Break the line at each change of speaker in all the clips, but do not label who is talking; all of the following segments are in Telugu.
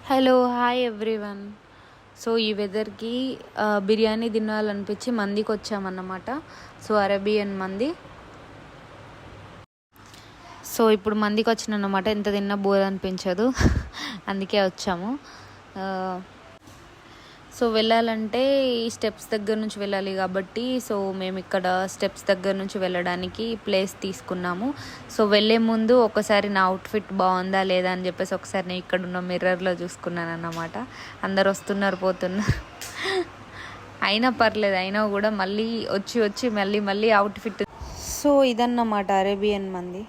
Hello hi everyone. సో ఈ వెదర్కి బిర్యానీ తినాలనిపించి మందికి వచ్చామన్నమాట. సో అరేబియన్ మంది. సో ఇప్పుడు మందికి వచ్చినన్నమాట. ఎంత తిన్నా బోర్ అనిపించదు. అందుకే వచ్చాము. సో వెళ్ళాలంటే ఈ స్టెప్స్ దగ్గర నుంచి వెళ్ళాలి కాబట్టి సో మేము ఇక్కడ స్టెప్స్ దగ్గర నుంచి వెళ్ళడానికి ప్లేస్ తీసుకున్నాము. సో వెళ్ళే ముందు ఒకసారి నా అవుట్ఫిట్ బాగుందా లేదా అని చెప్పేసి ఒకసారి నేను ఇక్కడ ఉన్న మిర్రర్లో చూసుకున్నాను అన్నమాట. అందరు వస్తున్నారు పోతున్నారు. అయినా పర్లేదు, అయినా కూడా మళ్ళీ వచ్చి మళ్ళీ అవుట్ఫిట్. సో ఇదన్నమాట అరేబియన్ మంది.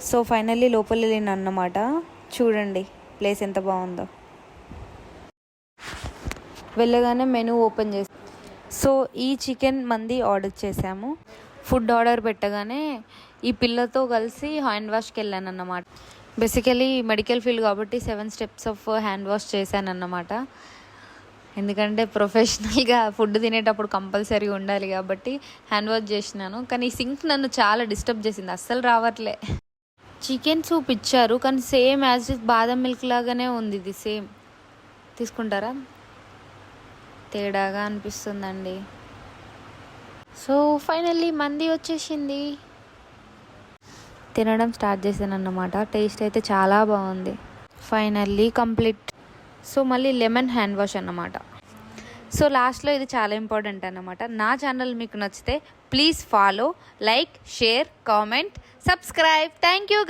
సో ఫైనల్లీ లోపల వెళ్ళిన అన్నమాట. చూడండి ప్లేస్ ఎంత బాగుందో. వెళ్ళగానే మెనూ ఓపెన్ చేసి సో ఈ చికెన్ మంది ఆర్డర్ చేసాము. ఫుడ్ ఆర్డర్ పెట్టగానే ఈ పిల్లతో కలిసి హ్యాండ్ వాష్కి వెళ్ళాను అన్నమాట. బేసికలీ మెడికల్ ఫీల్డ్ కాబట్టి 7 స్టెప్స్ ఆఫ్ హ్యాండ్ వాష్ చేశాను అన్నమాట. ఎందుకంటే ప్రొఫెషనల్గా ఫుడ్ తినేటప్పుడు కంపల్సరీ ఉండాలి కాబట్టి హ్యాండ్ వాష్ చేసినాను. కానీ ఈ సింక్ నన్ను చాలా డిస్టర్బ్ చేసింది, అస్సలు రావట్లే. చికెన్ సూప్ ఇచ్చారు కానీ సేమ్ యాజ్ ఇట్ బాదం మిల్క్ లాగానే ఉంది. ఇది సేమ్ తీసుకుంటారా? తేడాగా అనిపిస్తుందండి. సో ఫైనల్లీ మంది వచ్చేసింది. తినడం స్టార్ట్ చేశాను అన్నమాట. టేస్ట్ అయితే చాలా బాగుంది. Finally complete. సో మళ్ళీ లెమన్ హ్యాండ్ వాష్ అన్నమాట. సో లాస్ట్లో ఇది చాలా ఇంపార్టెంట్ అన్నమాట. నా ఛానల్ మీకు నచ్చితే please follow, like, share, comment, subscribe. Thank you.